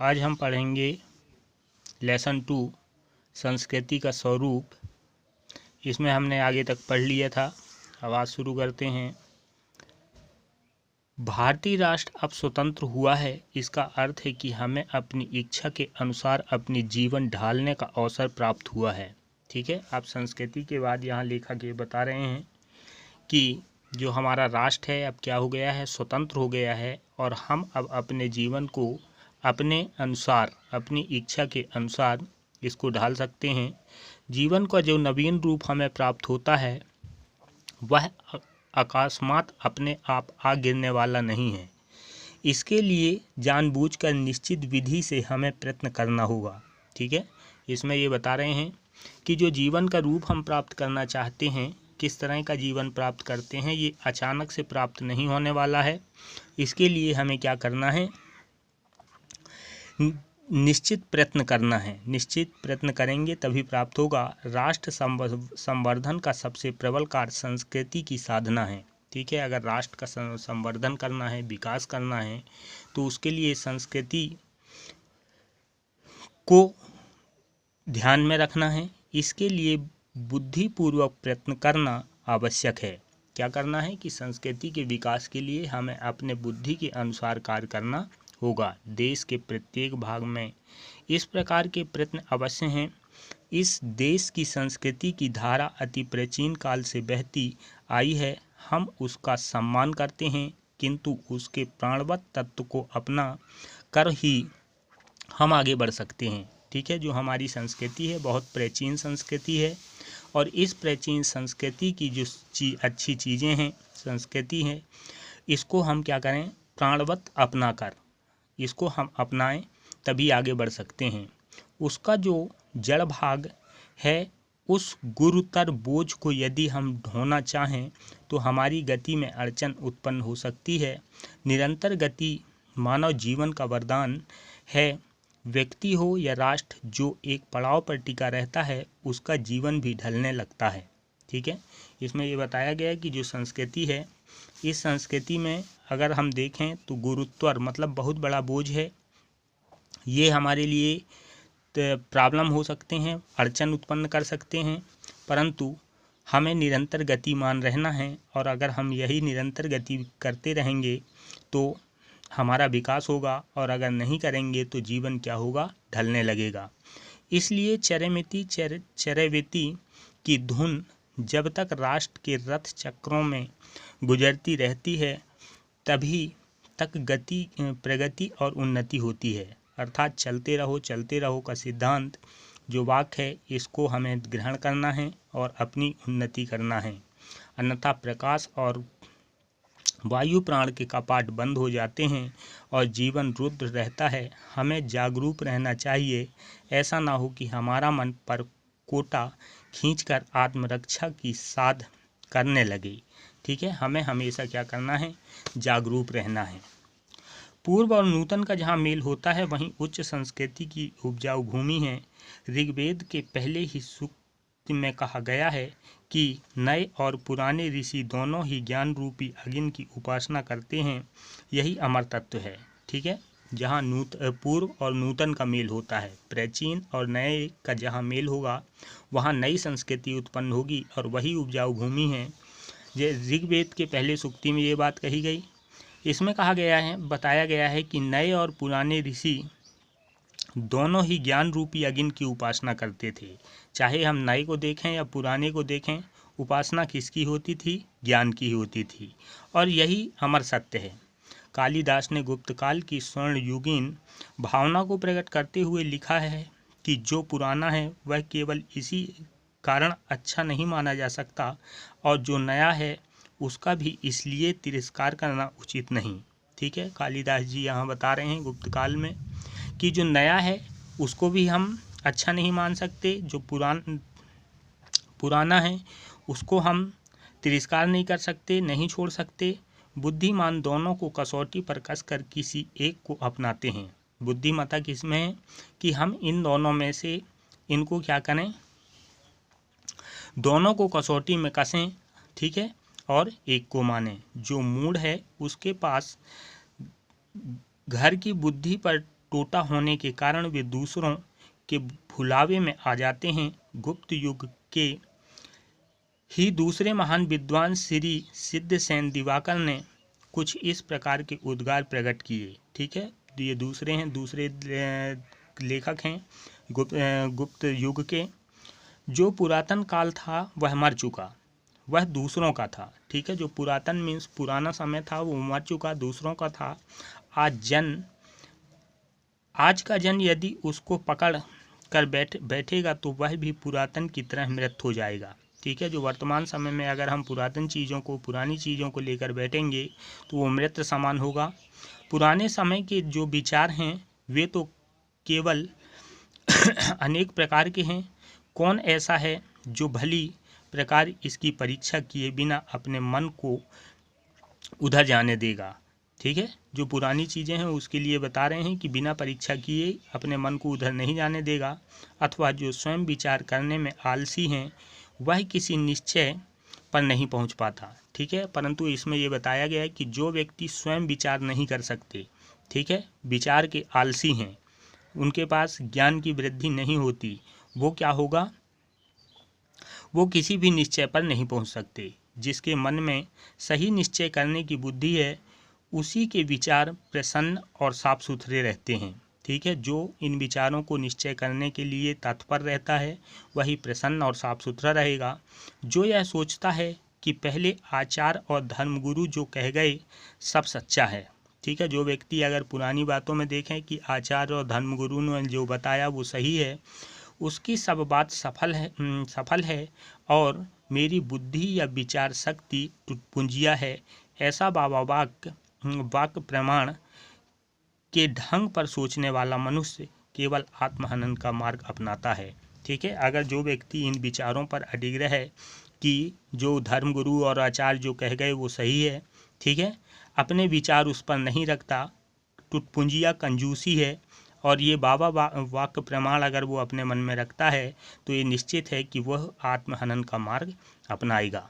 आज हम पढ़ेंगे लेसन 2 संस्कृति का स्वरूप। इसमें हमने आगे तक पढ़ लिया था। अब आज शुरू करते हैं। भारतीय राष्ट्र अब स्वतंत्र हुआ है। इसका अर्थ है कि हमें अपनी इच्छा के अनुसार अपनी जीवन ढालने का अवसर प्राप्त हुआ है। ठीक है। अब संस्कृति के बाद यहाँ लेखक ये बता रहे हैं कि जो हमारा राष्ट्र है अब क्या हो गया है, स्वतंत्र हो गया है और हम अब अपने जीवन को अपने अनुसार, अपनी इच्छा के अनुसार इसको ढाल सकते हैं। जीवन का जो नवीन रूप हमें प्राप्त होता है वह अकस्मात अपने आप आ गिरने वाला नहीं है। इसके लिए जानबूझकर निश्चित विधि से हमें प्रयत्न करना होगा। ठीक है। इसमें ये बता रहे हैं कि जो जीवन का रूप हम प्राप्त करना चाहते हैं, किस तरह का जीवन प्राप्त करते हैं, ये अचानक से प्राप्त नहीं होने वाला है। इसके लिए हमें क्या करना है, निश्चित प्रयत्न करना है। निश्चित प्रयत्न करेंगे तभी प्राप्त होगा। राष्ट्र संवर्धन का सबसे प्रबल कार्य संस्कृति की साधना है। ठीक है। अगर राष्ट्र का संवर्धन करना है, विकास करना है, तो उसके लिए संस्कृति को ध्यान में रखना है। इसके लिए बुद्धिपूर्वक प्रयत्न करना आवश्यक है। क्या करना है कि संस्कृति के विकास के लिए हमें अपने बुद्धि के अनुसार कार्य करना होगा। देश के प्रत्येक भाग में इस प्रकार के प्रयत्न अवश्य हैं। इस देश की संस्कृति की धारा अति प्राचीन काल से बहती आई है। हम उसका सम्मान करते हैं, किंतु उसके प्राणवत तत्व को अपना कर ही हम आगे बढ़ सकते हैं। ठीक है। जो हमारी संस्कृति है बहुत प्राचीन संस्कृति है और इस प्राचीन संस्कृति की जो अच्छी चीज़ें हैं, संस्कृति है, इसको हम क्या करें, प्राणवत अपना कर इसको हम अपनाएं तभी आगे बढ़ सकते हैं। उसका जो जड़ भाग है, उस गुरुतर बोझ को यदि हम ढोना चाहें तो हमारी गति में अड़चन उत्पन्न हो सकती है। निरंतर गति मानव जीवन का वरदान है। व्यक्ति हो या राष्ट्र, जो एक पड़ाव पर टिका रहता है उसका जीवन भी ढलने लगता है। ठीक है। इसमें ये बताया गया है कि जो संस्कृति है, इस संस्कृति में अगर हम देखें तो गुरुत्वर मतलब बहुत बड़ा बोझ है। ये हमारे लिए प्रॉब्लम हो सकते हैं, अड़चन उत्पन्न कर सकते हैं, परंतु हमें निरंतर गतिमान रहना है और अगर हम यही निरंतर गति करते रहेंगे तो हमारा विकास होगा और अगर नहीं करेंगे तो जीवन क्या होगा, ढलने लगेगा। इसलिए चरैवेति की धुन जब तक राष्ट्र के रथ चक्रों में गुजरती रहती है तभी तक प्रगति और उन्नति होती है। अर्थात चलते रहो का सिद्धांत जो वाक्य है, इसको हमें ग्रहण करना है और अपनी उन्नति करना है। अन्यथा प्रकाश और वायु प्राण के कपाट बंद हो जाते हैं और जीवन रुद्र रहता है। हमें जागरूक रहना चाहिए। ऐसा ना हो कि हमारा मन पर कोटा खींचकर आत्मरक्षा की साध करने लगे। ठीक है। हमें हमेशा क्या करना है, जागरूक रहना है। पूर्व और नूतन का जहाँ मेल होता है वहीं उच्च संस्कृति की उपजाऊ भूमि है। ऋग्वेद के पहले ही सूक्त में कहा गया है कि नए और पुराने ऋषि दोनों ही ज्ञान रूपी अग्नि की उपासना करते हैं। यही अमर तत्व है। ठीक है। जहाँ पूर्व और नूतन का मेल होता है, प्राचीन और नए का जहाँ मेल होगा वहाँ नई संस्कृति उत्पन्न होगी और वही उपजाऊ भूमि है। ऋग्वेद के पहले सूक्ति में ये बात कही गई। इसमें कहा गया है, बताया गया है कि नए और पुराने ऋषि दोनों ही ज्ञान रूपी अग्नि की उपासना करते थे। चाहे हम नए को देखें या पुराने को देखें, उपासना किसकी होती थी, ज्ञान की होती थी और यही अमर सत्य है। कालिदास ने गुप्त काल की स्वर्ण युगीन भावना को प्रकट करते हुए लिखा है कि जो पुराना है वह केवल इसी कारण अच्छा नहीं माना जा सकता और जो नया है उसका भी इसलिए तिरस्कार करना उचित नहीं। ठीक है। कालिदास जी यहाँ बता रहे हैं गुप्त काल में कि जो नया है उसको भी हम अच्छा नहीं मान सकते, जो पुराना है उसको हम तिरस्कार नहीं कर सकते, नहीं छोड़ सकते। बुद्धिमान दोनों को कसौटी पर कसकर किसी एक को अपनाते हैं। बुद्धिमता किसमें है कि हम इन दोनों में से इनको क्या करें, दोनों को कसौटी में कसें। ठीक है। और एक को माने। जो मूढ़ है उसके पास घर की बुद्धि पर टोटा होने के कारण वे दूसरों के भुलावे में आ जाते हैं। गुप्त युग के ही दूसरे महान विद्वान श्री सिद्धसेन दिवाकर ने कुछ इस प्रकार के उद्गार प्रकट किए। ठीक है, ये दूसरे लेखक हैं गुप्त युग के। जो पुरातन काल था वह मर चुका, वह दूसरों का था। ठीक है, जो पुरातन मीन्स पुराना समय था वो मर चुका, दूसरों का था। आज का जन यदि उसको पकड़ कर बैठेगा तो वह भी पुरातन की तरह मृत हो जाएगा। ठीक है, जो वर्तमान समय में अगर हम पुरानी चीज़ों को लेकर बैठेंगे तो वो मृत समान होगा। पुराने समय के जो विचार हैं वे तो केवल अनेक प्रकार के हैं। कौन ऐसा है जो भली प्रकार इसकी परीक्षा किए बिना अपने मन को उधर जाने देगा। ठीक है, जो पुरानी चीज़ें हैं उसके लिए बता रहे हैं कि बिना परीक्षा किए अपने मन को उधर नहीं जाने देगा। अथवा जो स्वयं विचार करने में आलसी हैं वह किसी निश्चय पर नहीं पहुंच पाता। ठीक है, परंतु इसमें ये बताया गया है कि जो व्यक्ति स्वयं विचार नहीं कर सकते, ठीक है, विचार के आलसी हैं, उनके पास ज्ञान की वृद्धि नहीं होती, वो क्या होगा, वो किसी भी निश्चय पर नहीं पहुंच सकते। जिसके मन में सही निश्चय करने की बुद्धि है उसी के विचार प्रसन्न और साफ सुथरे रहते हैं। ठीक है, जो इन विचारों को निश्चय करने के लिए तत्पर रहता है वही प्रसन्न और साफ सुथरा रहेगा। जो यह सोचता है कि पहले आचार और धर्मगुरु जो कह गए सब सच्चा है। ठीक है, जो व्यक्ति अगर पुरानी बातों में देखें कि आचार्य और धर्मगुरु ने जो बताया वो सही है, उसकी सब बात सफल है और मेरी बुद्धि या विचार शक्ति टुटपुंजिया है, ऐसा बाबा वाक्य प्रमाण के ढंग पर सोचने वाला मनुष्य केवल आत्महनन का मार्ग अपनाता है। ठीक है, अगर जो व्यक्ति इन विचारों पर अडिग है कि जो धर्मगुरु और आचार्य जो कह गए वो सही है, ठीक है, अपने विचार उस पर नहीं रखता, टुटपुंजिया कंजूसी है, और ये बाबा वाक्य प्रमाण अगर वो अपने मन में रखता है तो ये निश्चित है कि वह आत्महनन का मार्ग अपनाएगा।